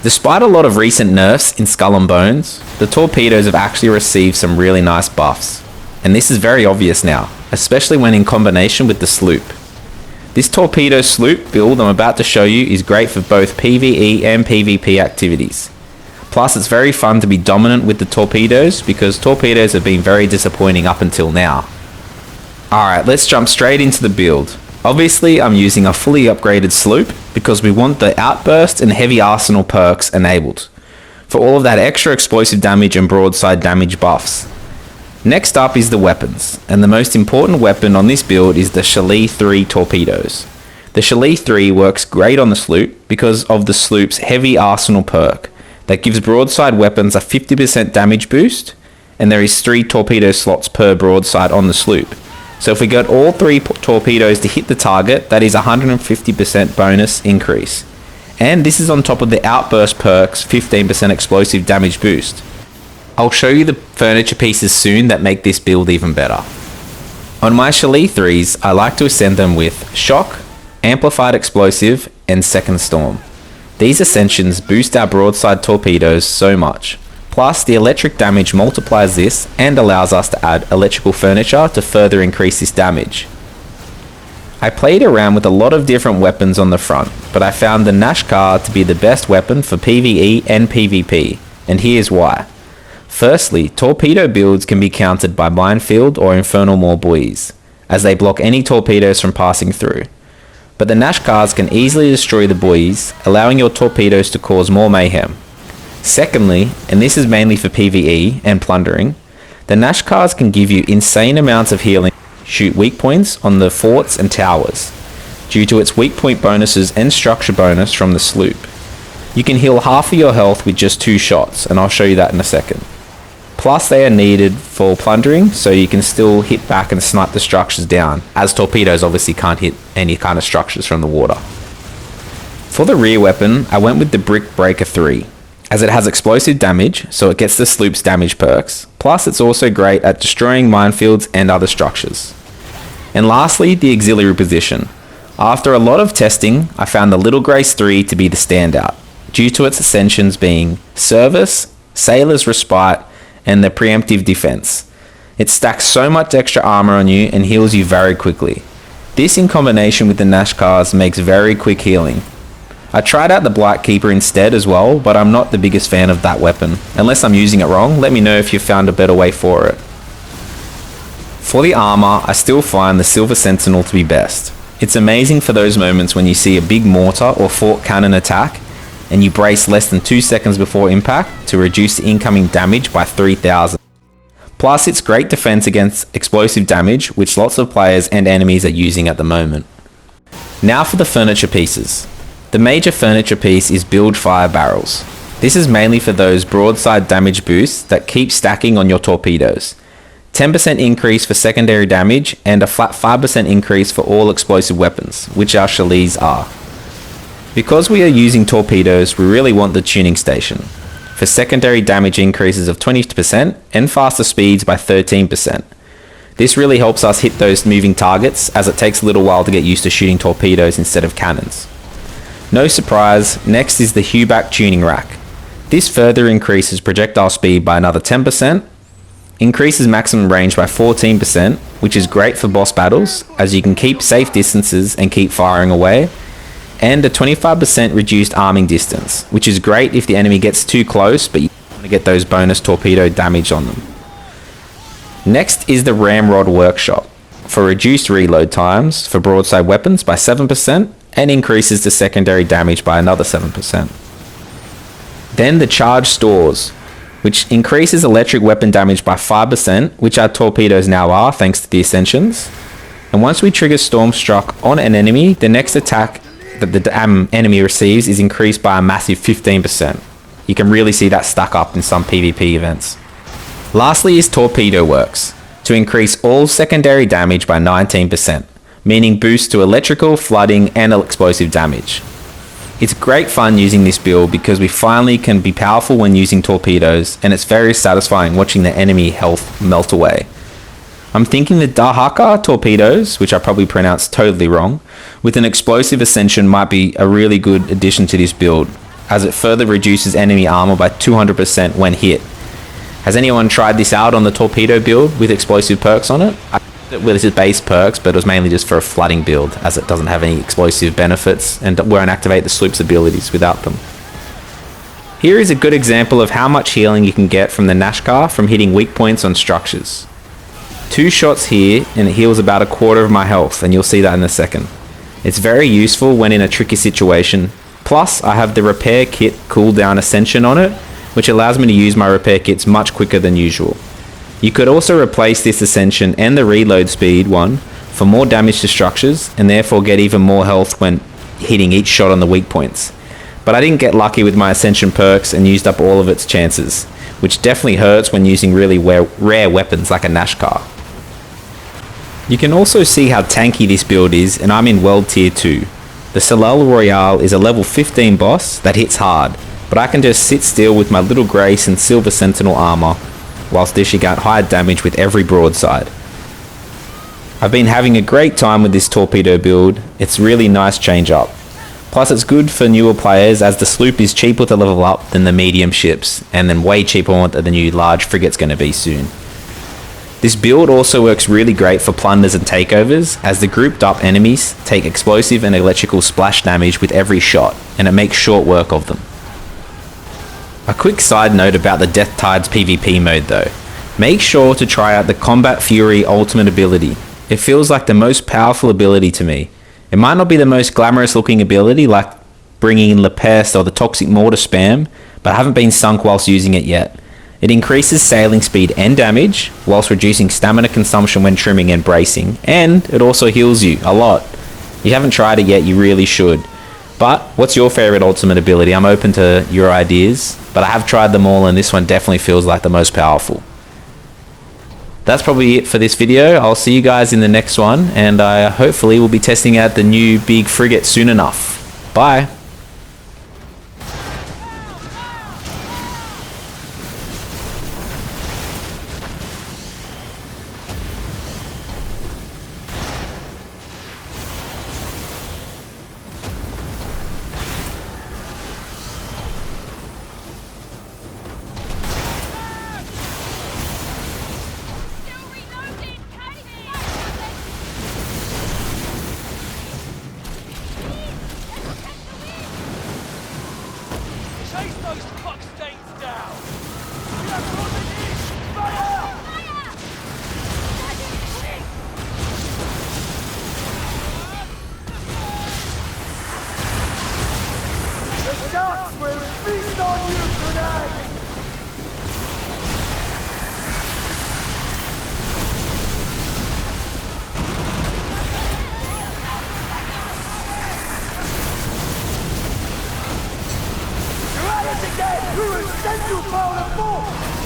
Despite a lot of recent nerfs in Skull and Bones, the torpedoes have actually received some really nice buffs. And this is very obvious now, especially when in combination with the Sloop. This torpedo sloop build I'm about to show you is great for both PVE and PVP activities. Plus it's very fun to be dominant with the torpedoes because torpedoes have been very disappointing up until now. Alright, let's jump straight into the build. Obviously I'm using a fully upgraded sloop because we want the outburst and heavy arsenal perks enabled for all of that extra explosive damage and broadside damage buffs. Next up is the weapons, and the most important weapon on this build is the Shalei 3 torpedoes. The Shalei 3 works great on the sloop because of the sloop's heavy arsenal perk that gives broadside weapons a 50% damage boost, and there is 3 torpedo slots per broadside on the sloop. So if we get all 3 torpedoes to hit the target, that is a 150% bonus increase. And this is on top of the outburst perk's 15% explosive damage boost. I'll show you the furniture pieces soon that make this build even better. On my Shalei 3s, I like to ascend them with Shock, Amplified Explosive, and Second Storm. These ascensions boost our broadside torpedoes so much. Plus, the electric damage multiplies this and allows us to add electrical furniture to further increase this damage. I played around with a lot of different weapons on the front, but I found the Nashkar to be the best weapon for PvE and PvP, and here's why. Firstly, torpedo builds can be countered by minefield or infernal maw buoys, as they block any torpedoes from passing through. But the Nashkars can easily destroy the buoys, allowing your torpedoes to cause more mayhem. Secondly, and this is mainly for PvE and plundering, the Nashkars can give you insane amounts of healing, shoot weak points on the forts and towers, due to its weak point bonuses and structure bonus from the sloop. You can heal half of your health with just 2 shots, and I'll show you that in a second. Plus they are needed for plundering, so you can still hit back and snipe the structures down, as torpedoes obviously can't hit any kind of structures from the water. For the rear weapon, I went with the Brick Breaker 3, as it has explosive damage, so it gets the sloop's damage perks, plus it's also great at destroying minefields and other structures. And lastly, the auxiliary position. After a lot of testing, I found the Little Grace 3 to be the standout, due to its ascensions being Service, Sailor's Respite, and the preemptive defense. It stacks so much extra armor on you and heals you very quickly. This in combination with the Nashkars makes very quick healing. I tried out the Blight Keeper instead as well, but I'm not the biggest fan of that weapon. Unless I'm using it wrong, let me know if you found a better way for it. For the armor, I still find the Silver Sentinel to be best. It's amazing for those moments when you see a big mortar or fort cannon attack and you brace less than 2 seconds before impact to reduce the incoming damage by 3000. Plus it's great defense against explosive damage, which lots of players and enemies are using at the moment. Now for the furniture pieces. The major furniture piece is Bilgefire barrels. This is mainly for those broadside damage boosts that keep stacking on your torpedoes. 10% increase for secondary damage and a flat 5% increase for all explosive weapons, which our Shaleis are. Because we are using torpedoes, we really want the tuning station, for secondary damage increases of 20% and faster speeds by 13%. This really helps us hit those moving targets, as it takes a little while to get used to shooting torpedoes instead of cannons. No surprise, next is the Hubac Tuning Rack. This further increases projectile speed by another 10%, increases maximum range by 14%, which is great for boss battles, as you can keep safe distances and keep firing away, and a 25% reduced arming distance, which is great if the enemy gets too close but you want to get those bonus torpedo damage on them. Next is the Ramrod Workshop, for reduced reload times for broadside weapons by 7% and increases the secondary damage by another 7%. Then the Charge Stores, which increases electric weapon damage by 5%, which our torpedoes now are thanks to the ascensions. And once we trigger Stormstruck on an enemy, the next attack that the enemy receives is increased by a massive 15%. You can really see that stack up in some PvP events. Lastly is Torpedo Works, to increase all secondary damage by 19%, meaning boost to electrical, flooding, and explosive damage. It's great fun using this build because we finally can be powerful when using torpedoes, and it's very satisfying watching the enemy health melt away. I'm thinking the Dahaka torpedoes, which I probably pronounced totally wrong, with an explosive ascension might be a really good addition to this build. as it further reduces enemy armor by 200% when hit. Has anyone tried this out on the Torpedo build with explosive perks on it? Well, this is base perks, but it was mainly just for a flooding build, as it doesn't have any explosive benefits and won't activate the Sloop's abilities without them. Here is a good example of how much healing you can get from the Nashkar from hitting weak points on structures. 2 shots here and it heals about a quarter of my health, and you'll see that in a second. It's very useful when in a tricky situation. Plus, I have the repair kit cooldown ascension on it, which allows me to use my repair kits much quicker than usual. You could also replace this ascension and the reload speed one for more damage to structures, and therefore get even more health when hitting each shot on the weak points. But I didn't get lucky with my ascension perks and used up all of its chances, which definitely hurts when using really rare weapons like a Nashkar. You can also see how tanky this build is, and I'm in World Tier 2. The Shalei Royale is a level 15 boss that hits hard, but I can just sit still with my little Grace and Silver Sentinel armour, whilst dishing out high damage with every broadside. I've been having a great time with this Torpedo build. It's really nice change up. Plus it's good for newer players, as the Sloop is cheaper to level up than the medium ships, and then way cheaper than the new large frigate's going to be soon. This build also works really great for plunders and takeovers, as the grouped up enemies take explosive and electrical splash damage with every shot, and it makes short work of them. A quick side note about the Death Tides PvP mode though. Make sure to try out the Combat Fury ultimate ability. It feels like the most powerful ability to me. It might not be the most glamorous looking ability like bringing in Le Peste or the Toxic Mortar spam, but I haven't been sunk whilst using it yet. It increases sailing speed and damage, whilst reducing stamina consumption when trimming and bracing, and it also heals you a lot. If you haven't tried it yet, you really should. But what's your favourite ultimate ability? I'm open to your ideas, but I have tried them all and this one definitely feels like the most powerful. That's probably it for this video. I'll see you guys in the next one, and I hopefully will be testing out the new big frigate soon enough. Bye! Chase those fuckstains down! We have got fire! The sharks will feast on you tonight! Again, we will send you for the force!